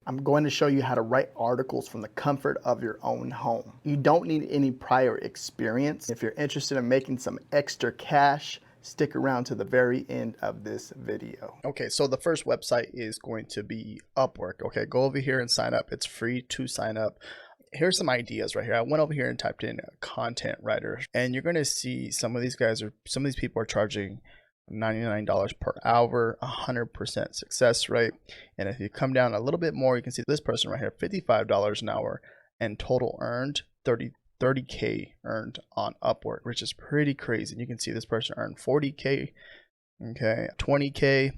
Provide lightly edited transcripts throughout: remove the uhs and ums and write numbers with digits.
I'm going to show you how to write articles from the comfort of your own home. You don't need any prior experience. If you're interested in making some extra cash, stick around to the very end of this video. Okay, so the first website is going to be Upwork. Okay, go over here and sign up. It's free to sign up. Here's some ideas right here. I went over here and typed in content writer, and you're going to see some of these people are charging $99 per hour, 100% success rate. And if you come down a little bit more, you can see this person right here, $55 an hour, and total earned 30K earned on Upwork, which is pretty crazy. And you can see this person earned 40K, okay, 20K,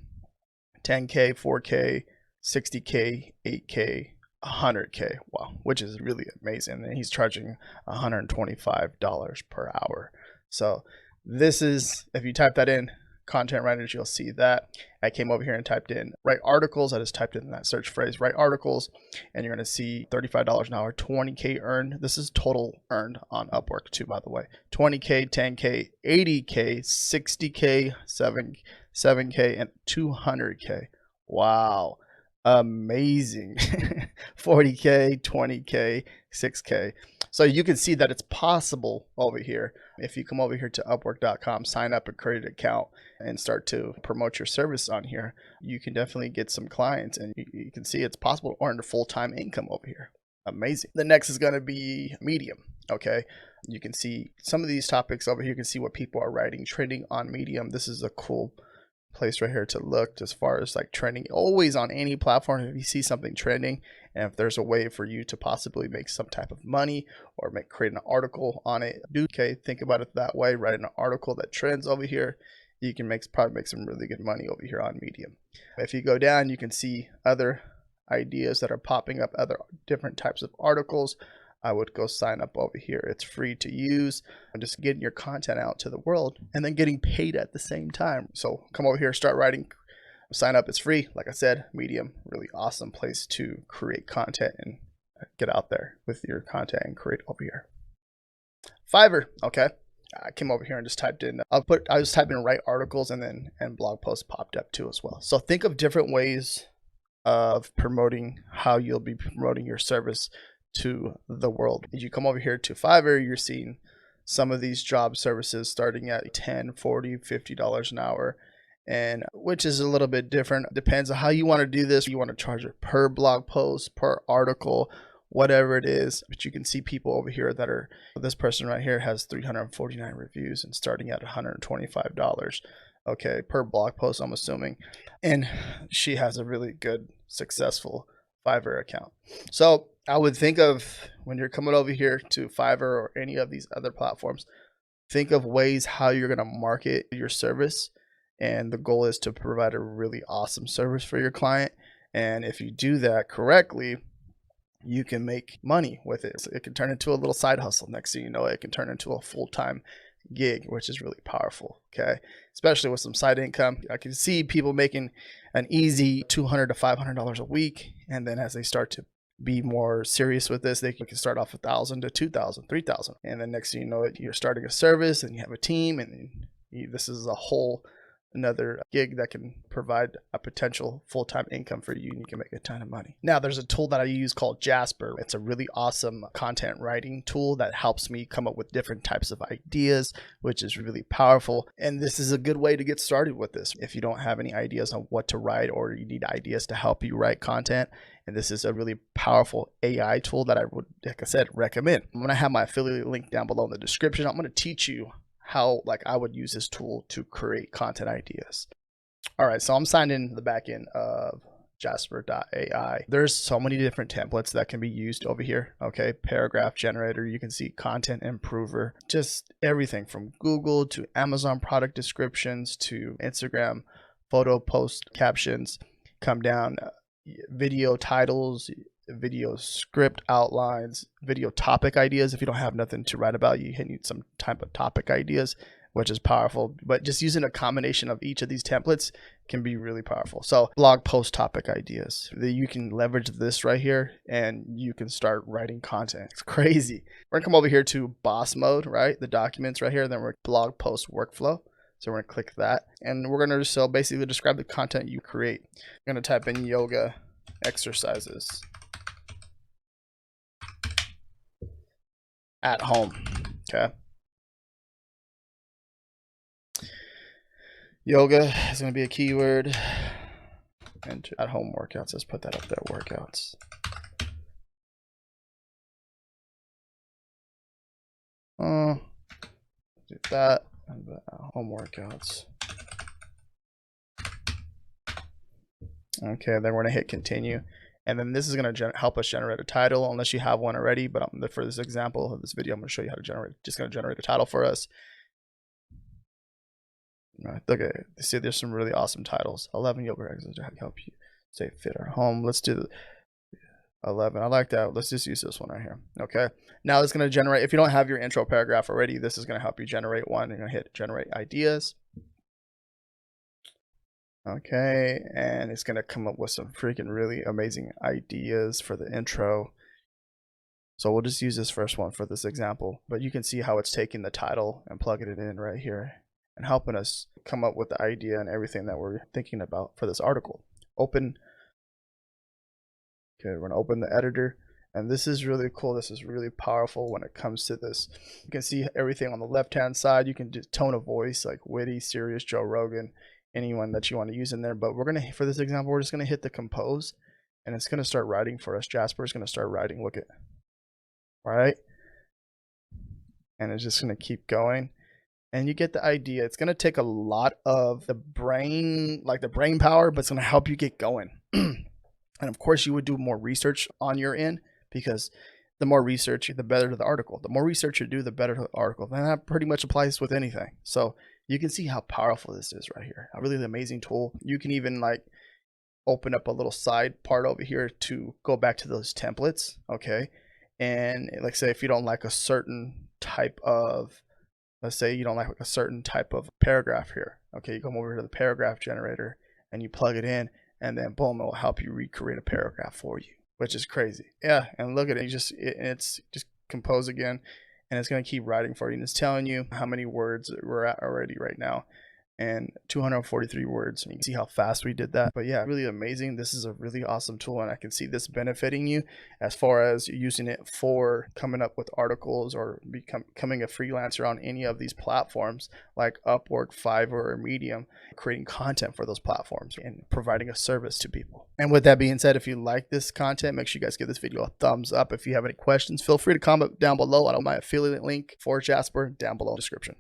10K, 4K, 60K, 8K, 100K. Wow, which is really amazing. And he's charging $125 per hour. So this is, if you type that in, content writers, you'll see that. I came over here and typed in write articles. I just typed in that search phrase, write articles, and you're going to see $35 an hour, 20K earned. This is total earned on Upwork too, by the way. 20K, 10K, 80K, 60K, 7K, and 200K. Wow. Amazing. 40K, 20K, 6K. So you can see that it's possible over here. If you come over here to upwork.com, sign up and create an account and start to promote your service on here, you can definitely get some clients, and you can see it's possible to earn a full-time income over here. Amazing. The next is going to be Medium. Okay. You can see some of these topics over here. You can see what people are writing, trending on Medium. This is a cool place right here to look as far as like trending. Always on any platform, if you see something trending and if there's a way for you to possibly make some type of money or create an article on it, think about it that way. Write an article that trends over here. You can probably make some really good money over here on Medium. If you go down, you can see other ideas that are popping up, other different types of articles. I would go sign up over here. It's free to use. I'm just getting your content out to the world and then getting paid at the same time. So come over here, start writing, sign up. It's free. Like I said, Medium, really awesome place to create content and get out there with your content and create over here. Fiverr. Okay. I came over here and just typed in, I just typed in write articles, and blog posts popped up too as well. So think of different ways of promoting, how you'll be promoting your service to the world. As you come over here to Fiverr, you're seeing some of these job services starting at $10, $40, $50 an hour, and which is a little bit different. Depends on how you want to do this. You want to charge it per blog post, per article, whatever it is. But you can see people over here that are, this person right here has 349 reviews and starting at $125, okay, per blog post, I'm assuming. And she has a really good, successful Fiverr account. So I would think of, when you're coming over here to Fiverr or any of these other platforms, think of ways how you're going to market your service. And the goal is to provide a really awesome service for your client. And if you do that correctly, you can make money with it. So it can turn into a little side hustle. Next thing you know, it can turn into a full-time gig, which is really powerful. Okay. Especially with some side income. I can see people making an easy $200 to $500 a week. And then as they start to be more serious with this, they can start off $1,000 to $2,000, $3,000. And then next thing you know it, you're starting a service and you have a team, and this is a whole another gig that can provide a potential full-time income for you, and you can make a ton of money. Now, there's a tool that I use called Jasper. It's a really awesome content writing tool that helps me come up with different types of ideas, which is really powerful. And this is a good way to get started with this. If you don't have any ideas on what to write, or you need ideas to help you write content, and this is a really powerful AI tool that I would, like I said, recommend. I'm going to have my affiliate link down below in the description. I'm going to teach you how I would use this tool to create content ideas. All right, so I'm signed in the back end of Jasper.ai. There's so many different templates that can be used over here. Okay, paragraph generator, you can see content improver, just everything from Google to Amazon product descriptions to Instagram photo post captions. Come down, video titles, video script outlines, video topic ideas. If you don't have nothing to write about, you need some type of topic ideas, which is powerful. But just using a combination of each of these templates can be really powerful. So blog post topic ideas, you can leverage this right here and you can start writing content. It's crazy. We're gonna come over here to boss mode, right? The documents right here, then we're blog post workflow. So we're gonna click that, and we're gonna basically describe the content you create. I'm gonna type in yoga exercises at home. Okay. Yoga is going to be a keyword. And at home workouts, let's put that up there, workouts. Do that, and home workouts. Okay, then we're going to hit continue. And then this is going to help us generate a title, unless you have one already. But for this example of this video, I'm going to show you how to generate. Just going to generate a title for us. Look at it. See, there's some really awesome titles. 11 yoga exercises to help you stay fit at home. Let's do the 11. I like that. Let's just use this one right here. Okay. Now it's going to generate. If you don't have your intro paragraph already, this is going to help you generate one. You're going to hit generate ideas. Okay, and it's going to come up with some freaking really amazing ideas for the intro. So we'll just use this first one for this example, but you can see how it's taking the title and plugging it in right here and helping us come up with the idea and everything that we're thinking about for this article. Open. Okay, we're going to open the editor, and this is really cool. This is really powerful when it comes to this. You can see everything on the left-hand side. You can do tone of voice like witty, serious, Joe Rogan, anyone that you want to use in there. But we're going to, for this example, we're just going to hit the compose, and it's going to start writing for us. Jasper is going to start writing. Look at, right? And it's just going to keep going. And you get the idea. It's going to take a lot of the brain, like the brain power, but it's going to help you get going. And of course, you would do more research on your end, because the more research, the better the article. The more research you do, the better the article. And that pretty much applies with anything. So you can see how powerful this is right here. A really amazing tool. You can even like open up a little side part over here to go back to those templates. Okay. And like say, if you don't like a certain type of, let's say you don't like a certain type of paragraph here. Okay. You come over to the paragraph generator and you plug it in, and then boom, it will help you recreate a paragraph for you, which is crazy. Yeah. And look at it. It's just compose again, and it's going to keep writing for you. And it's telling you how many words we're at already right now, and 243 words. And you can see how fast we did that. But yeah, really amazing. This is a really awesome tool, and I can see this benefiting you as far as using it for coming up with articles or becoming a freelancer on any of these platforms like Upwork, Fiverr, or Medium, creating content for those platforms and providing a service to people. And with that being said, if you like this content, make sure you guys give this video a thumbs up. If you have any questions, feel free to comment down below. I have my affiliate link for Jasper down below in the description.